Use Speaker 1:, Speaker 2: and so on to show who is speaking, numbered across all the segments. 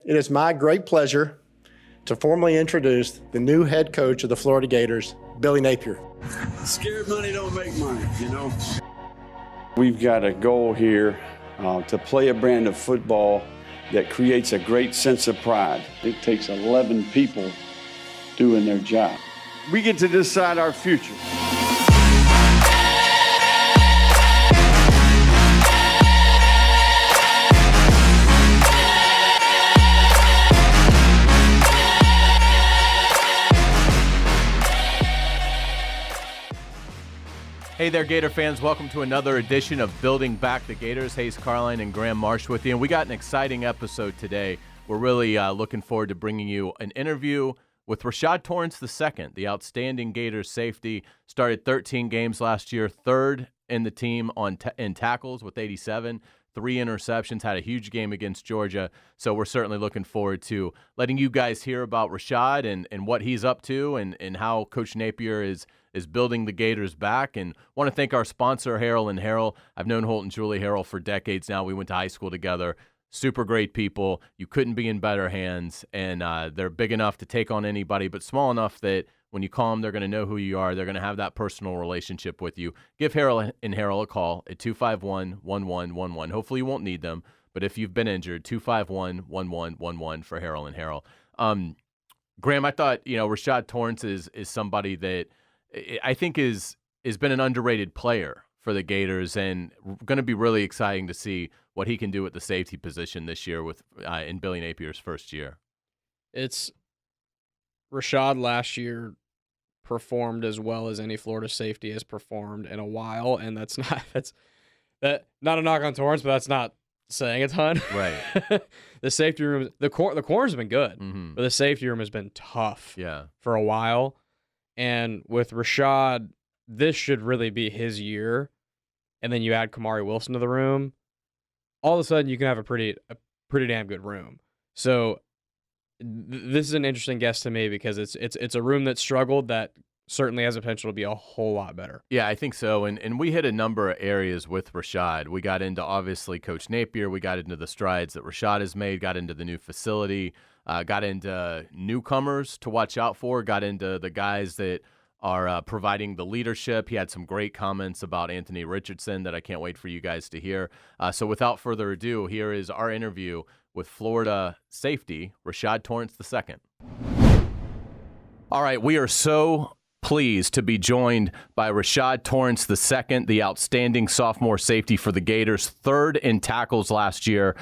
Speaker 1: It is my great pleasure to formally introduce the new head coach of the Florida Gators, Billy Napier.
Speaker 2: Scared money don't make money, you know.
Speaker 3: We've got a goal here to play a brand of football that creates a great sense of pride. It takes 11 people doing their job. We get to decide our future.
Speaker 4: Hey there, Gator fans. Welcome to another edition of Building Back the Gators. Hays Carlyon and Graham Marsh with you. And we got an exciting episode today. We're really looking forward to bringing you an interview with Rashad Torrence II, the outstanding Gators safety. Started 13 games last year, third in the team in tackles with 87, 3 interceptions, had a huge game against Georgia. So we're certainly looking forward to letting you guys hear about Rashad and what he's up to and how Coach Napier is building the Gators back. And want to thank our sponsor, Harrell Harrell. I've known Holt and Julie Harrell for decades now. We went to high school together. Super great people. You couldn't be in better hands. And they're big enough to take on anybody, but small enough that when you call them, they're going to know who you are. They're going to have that personal relationship with you. Give Harrell and Harrell a call at 251-1111. Hopefully you won't need them, but if you've been injured, 251-1111 for Harrell and Harrell. Graham, I thought, Rashad Torrence is somebody that I think has been an underrated player for the Gators, and going to be really exciting to see what he can do at the safety position this year with in Billy Napier's first year.
Speaker 5: It's Rashad last year performed as well as any Florida safety has performed in a while, and that's not a knock on Torrance, but that's not saying a ton.
Speaker 4: Right.
Speaker 5: The safety room, the corner's been good, but the safety room has been tough. For a while. And with Rashad, this should really be his year. And then you add Kamari Wilson to the room. All of a sudden, you can have a pretty damn good room. So this is an interesting guess to me because it's a room that struggled that certainly has the potential to be a whole lot better.
Speaker 4: Yeah, I think so. And we hit a number of areas with Rashad. We got into, obviously, Coach Napier. We got into the strides that Rashad has made, got into the new facility, got into newcomers to watch out for, got into the guys that are providing the leadership. He had some great comments about Anthony Richardson that I can't wait for you guys to hear. So without further ado, here is our interview with Florida safety, Rashad Torrence II. All right, we are so pleased to be joined by Rashad Torrence II, the outstanding sophomore safety for the Gators, third in tackles last year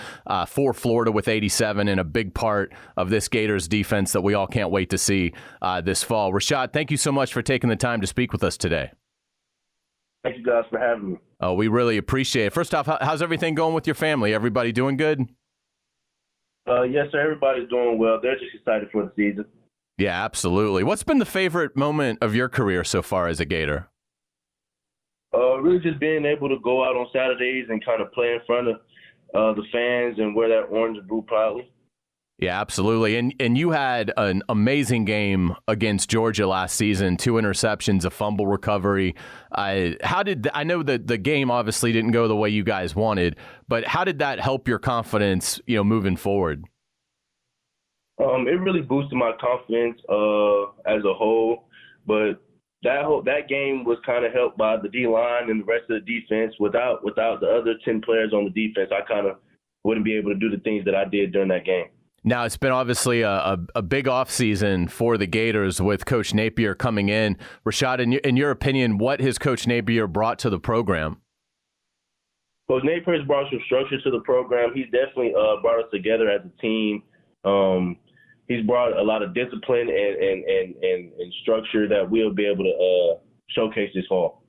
Speaker 4: for Florida with 87, and a big part of this Gators defense that we all can't wait to see this fall. Rashad, thank you so much for taking the time to speak with us today.
Speaker 6: Thank you guys for having me.
Speaker 4: Oh, we really appreciate it. First off, how's everything going with your family? Everybody doing good?
Speaker 6: Yes, sir. Everybody's doing well. They're just excited for the season.
Speaker 4: Yeah, absolutely. What's been the favorite moment of your career so far as a Gator?
Speaker 6: Really just being able to go out on Saturdays and kind of play in front of the fans and wear that orange and blue proudly.
Speaker 4: Yeah, absolutely. And you had an amazing game against Georgia last season, 2 interceptions, a fumble recovery. I know that the game obviously didn't go the way you guys wanted, but how did that help your confidence, moving forward?
Speaker 6: It really boosted my confidence as a whole, but that game was kind of helped by the D-line and the rest of the defense. Without the other 10 players on the defense, I kind of wouldn't be able to do the things that I did during that game.
Speaker 4: Now, it's been obviously a big offseason for the Gators with Coach Napier coming in. Rashad, in your opinion, what has Coach Napier brought to the program?
Speaker 6: Coach Napier has brought some structure to the program. He's definitely brought us together as a team. He's brought a lot of discipline and structure that we'll be able to showcase this fall.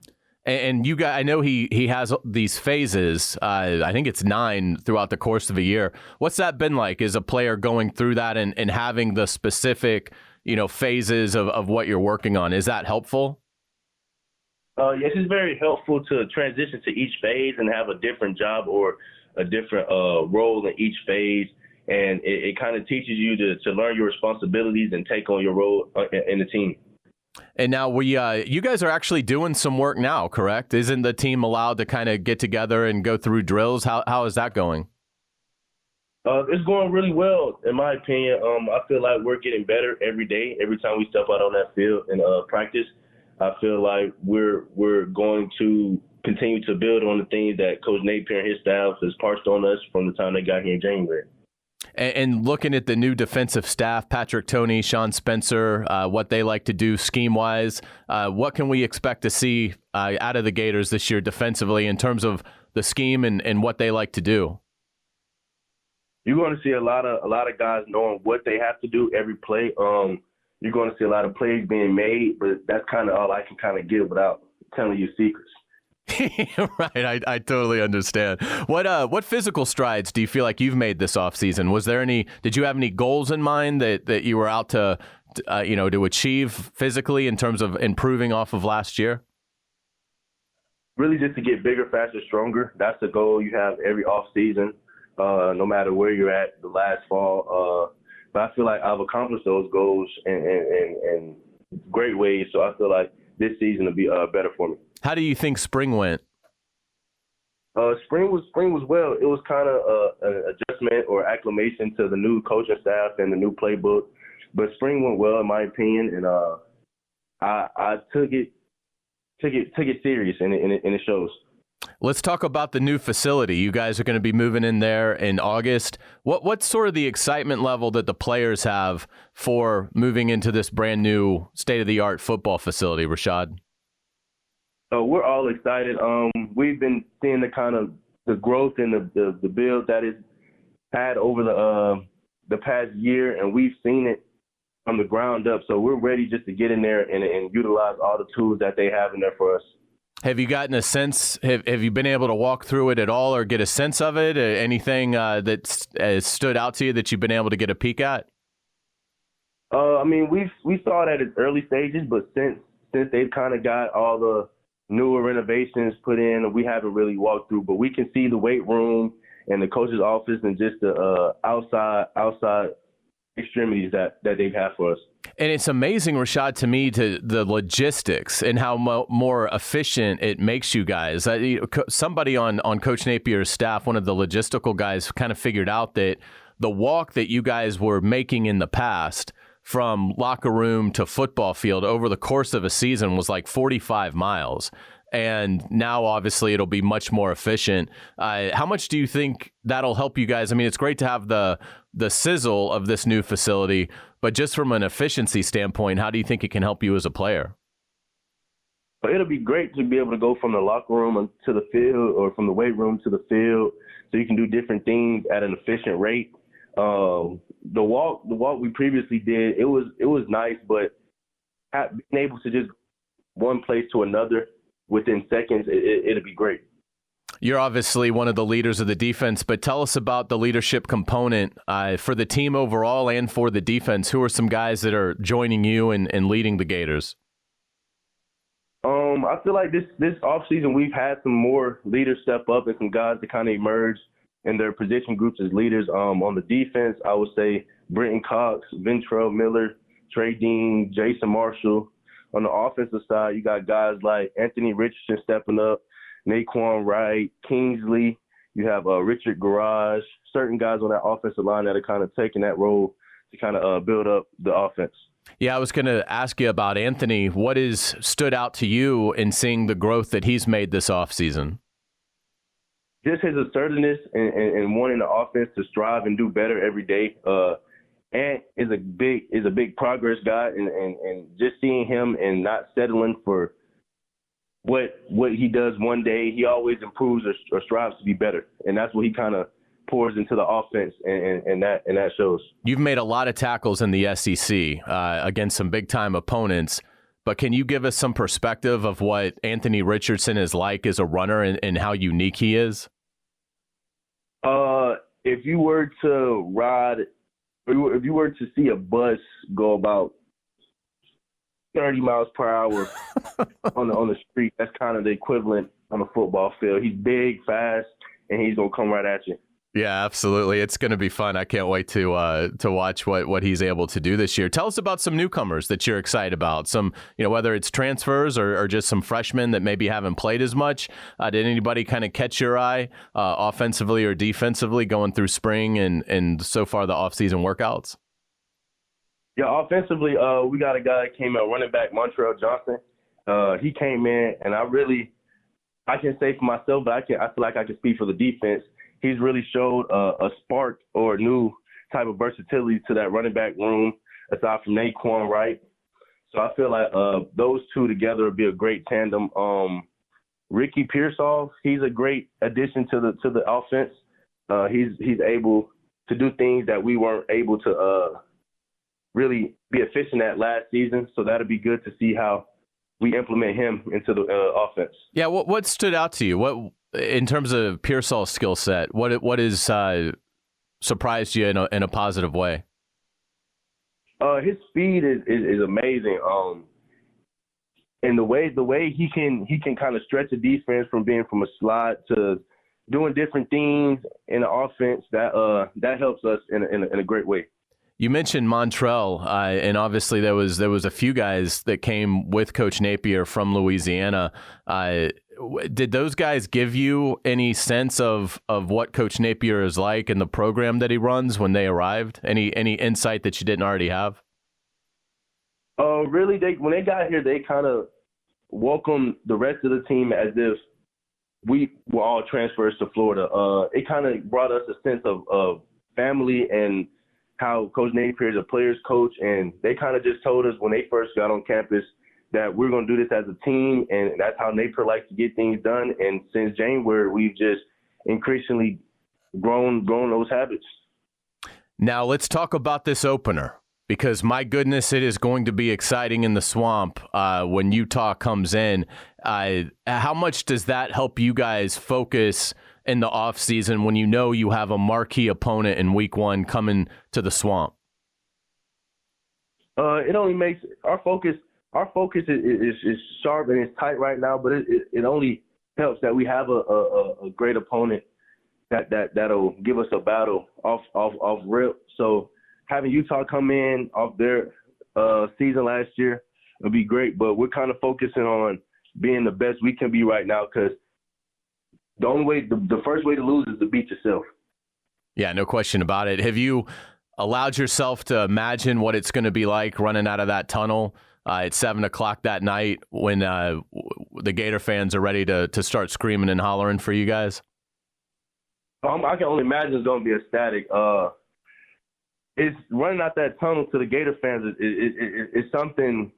Speaker 4: And you guys, I know he has these phases. I think it's 9 throughout the course of a year. What's that been like as a player going through that and having the specific, phases of what you're working on? Is that helpful?
Speaker 6: Yes, it's very helpful to transition to each phase and have a different job or a different role in each phase. And it kind of teaches you to learn your responsibilities and take on your role in the team.
Speaker 4: And now you guys are actually doing some work now, correct? Isn't the team allowed to kind of get together and go through drills? How is that going?
Speaker 6: It's going really well, in my opinion. I feel like we're getting better every day. Every time we step out on that field and practice, I feel like we're going to continue to build on the things that Coach Napier and his staff has parched on us from the time they got here in January.
Speaker 4: And looking at the new defensive staff, Patrick Toney, Sean Spencer, what they like to do scheme-wise, what can we expect to see out of the Gators this year defensively in terms of the scheme and what they like to do?
Speaker 6: You're going to see a lot of guys knowing what they have to do every play. You're going to see a lot of plays being made, but that's kind of all I can kind of give without telling you secrets.
Speaker 4: Right, I totally understand. What physical strides do you feel like you've made this offseason? Did you have any goals in mind that you were out to achieve physically in terms of improving off of last year?
Speaker 6: Really just to get bigger, faster, stronger. That's the goal you have every offseason, no matter where you're at the last fall. But I feel like I've accomplished those goals in great ways, so I feel like this season will be better for me.
Speaker 4: How do you think spring went?
Speaker 6: Spring was well. It was kind of an adjustment or acclimation to the new coaching staff and the new playbook. But spring went well in my opinion, and I took it serious, and it shows.
Speaker 4: Let's talk about the new facility. You guys are going to be moving in there in August. What's sort of the excitement level that the players have for moving into this brand new state-of-the-art football facility, Rashad?
Speaker 6: We're all excited. We've been seeing the growth in the build that it's had over the past year, and we've seen it from the ground up. So we're ready just to get in there and utilize all the tools that they have in there for us.
Speaker 4: Have you gotten a sense? Have you been able to walk through it at all, or get a sense of it? Anything that stood out to you that you've been able to get a peek at?
Speaker 6: I mean, we saw it at its early stages, but since they've kind of got all the newer renovations put in, we haven't really walked through. But we can see the weight room and the coach's office and just the outside extremities that they've had for us.
Speaker 4: And it's amazing, Rashad, to me, to the logistics and how more efficient it makes you guys. Somebody on Coach Napier's staff, one of the logistical guys, kind of figured out that the walk that you guys were making in the past from locker room to football field over the course of a season was like 45 miles. And now, obviously, it'll be much more efficient. How much do you think that'll help you guys? I mean, it's great to have the sizzle of this new facility, but just from an efficiency standpoint, how do you think it can help you as a player?
Speaker 6: But it'll be great to be able to go from the locker room to the field, or from the weight room to the field, so you can do different things at an efficient rate. The walk we previously did, it was nice, but being able to just one place to another within seconds, it'll be great.
Speaker 4: You're obviously one of the leaders of the defense, but tell us about the leadership component for the team overall and for the defense. Who are some guys that are joining you and leading the Gators?
Speaker 6: I feel like this offseason we've had some more leaders step up and some guys that kind of emerge in their position groups as leaders. On the defense, I would say Brenton Cox, Ventrell Miller, Trey Dean, Jason Marshall. On the offensive side, you got guys like Anthony Richardson stepping up, Naquan Wright, Kingsley. You have Richard Garage, certain guys on that offensive line that are kind of taking that role to kind of build up the offense.
Speaker 4: Yeah, I was going to ask you about Anthony. What has stood out to you in seeing the growth that he's made this offseason?
Speaker 6: Just his assertiveness and wanting the offense to strive and do better every day. Ant is a big progress guy, and just seeing him and not settling for what he does one day, he always improves or strives to be better, and that's what he kind of pours into the offense, and that shows. You've
Speaker 4: made a lot of tackles in the SEC against some big time opponents, but can you give us some perspective of what Anthony Richardson is like as a runner and how unique he is?
Speaker 6: If you were to see a bus go about 30 miles per hour on the street, that's kind of the equivalent on the football field. He's big, fast, and he's going to come right at you.
Speaker 4: Yeah, absolutely. It's going to be fun. I can't wait to watch what he's able to do this year. Tell us about some newcomers that you're excited about. Some, whether it's transfers or just some freshmen that maybe haven't played as much. Did anybody kind of catch your eye offensively or defensively going through spring and so far the offseason workouts?
Speaker 6: Yeah, offensively, we got a guy that came out, running back Montreal Johnson. He came in, and I can say for myself, but I feel like I can speak for the defense. He's really showed a spark or a new type of versatility to that running back room, aside from Naquan Wright. So I feel like those two together would be a great tandem. Ricky Pearsall, he's a great addition to the offense. He's able to do things that we weren't able to really be efficient at last season. So that'll be good to see how we implement him into the offense.
Speaker 4: Yeah, what stood out to you? What in terms of Pearsall's skill set? What is surprised you in a positive way?
Speaker 6: His speed is amazing. And the way he can kind of stretch a defense from being from a slot to doing different things in the offense, that helps us in a great way.
Speaker 4: You mentioned Montrell, and obviously there was a few guys that came with Coach Napier from Louisiana. Did those guys give you any sense of what Coach Napier is like and the program that he runs when they arrived? Any insight that you didn't already have?
Speaker 6: Really, when they got here, they kind of welcomed the rest of the team as if we were all transfers to Florida. It kind of brought us a sense of family and how Coach Napier is a player's coach, and they kind of just told us when they first got on campus that we're going to do this as a team, and that's how Napier likes to get things done. And since January, we've just increasingly grown those habits.
Speaker 4: Now let's talk about this opener, because my goodness, it is going to be exciting in the Swamp when Utah comes in. How much does that help you guys focus in the offseason when you have a marquee opponent in week 1 coming to the Swamp?
Speaker 6: It only makes our focus is sharp and it's tight right now, but it only helps that we have a great opponent that'll give us a battle off rip. So having Utah come in off their season last year would be great, but we're kind of focusing on being the best we can be right now, because the first way to lose is to beat yourself.
Speaker 4: Yeah, no question about it. Have you allowed yourself to imagine what it's going to be like running out of that tunnel at 7 o'clock that night when the Gator fans are ready to start screaming and hollering for you guys?
Speaker 6: I can only imagine it's going to be ecstatic. It's running out that tunnel to the Gator fans is something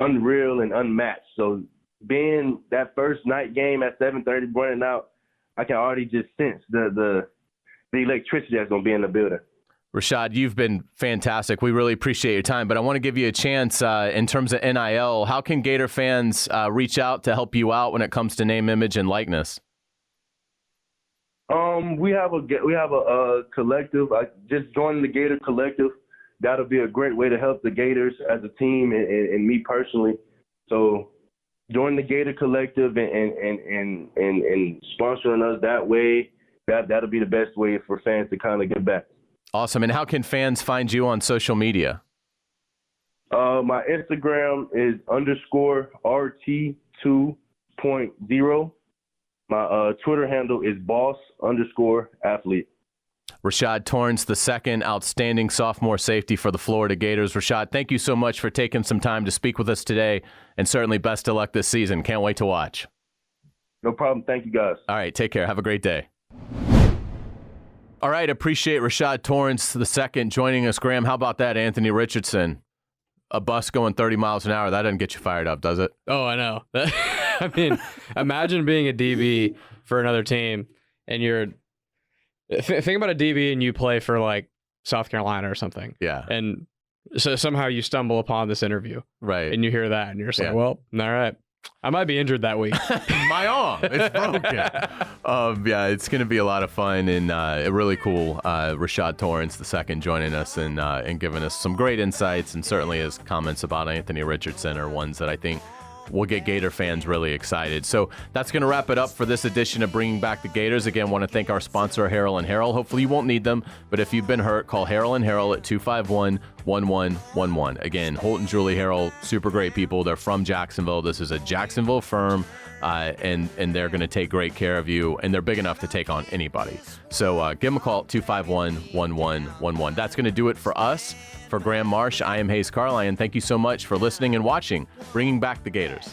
Speaker 6: unreal and unmatched. So being that first night game at 7:30 running out, I can already just sense the electricity that's going to be in the building.
Speaker 4: Rashad, you've been fantastic. We really appreciate your time, but I want to give you a chance in terms of NIL. How can Gator fans reach out to help you out when it comes to name, image, and likeness?
Speaker 6: We have a collective. Just joining the Gator collective, that'll be a great way to help the Gators as a team and me personally. So join the Gator collective and sponsoring us that way, that'll be the best way for fans to kind of get back.
Speaker 4: Awesome. And how can fans find you on social media?
Speaker 6: My Instagram is _RT2.0. My Twitter handle is boss_athlete.
Speaker 4: Rashad Torrence II, outstanding sophomore safety for the Florida Gators. Rashad, thank you so much for taking some time to speak with us today, and certainly best of luck this season. Can't wait to watch.
Speaker 6: No problem. Thank you, guys.
Speaker 4: All right, take care. Have a great day. All right, appreciate Rashad Torrence II joining us. Graham, how about that, Anthony Richardson? A bus going 30 miles an hour, that doesn't get you fired up, does it?
Speaker 5: Oh, I know. I mean, imagine being a DB for another team, and you're think about a DB and you play for like South Carolina or something.
Speaker 4: Yeah.
Speaker 5: And so somehow you stumble upon this interview.
Speaker 4: Right.
Speaker 5: And you hear that and you're just like, well, all right. I might be injured that week.
Speaker 4: My arm, it's broken. Yeah, it's going to be a lot of fun and really cool. Rashad Torrence II joining us and giving us some great insights, and certainly his comments about Anthony Richardson are ones that I think will get Gator fans really excited. So that's going to wrap it up for this edition of Bringing Back the Gators. Again, want to thank our sponsor, Harrell Harrell. Hopefully you won't need them, but if you've been hurt, call Harrell Harrell at 251-1111. Again, Holt and Julie Harrell, super great people. They're from Jacksonville. This is a Jacksonville firm, and they're going to take great care of you, and they're big enough to take on anybody. So give them a call at 251-1111. That's going to do it for us. For Graham Marsh, I am Hays Carlyon. Thank you so much for listening and watching Bringing Back the Gators.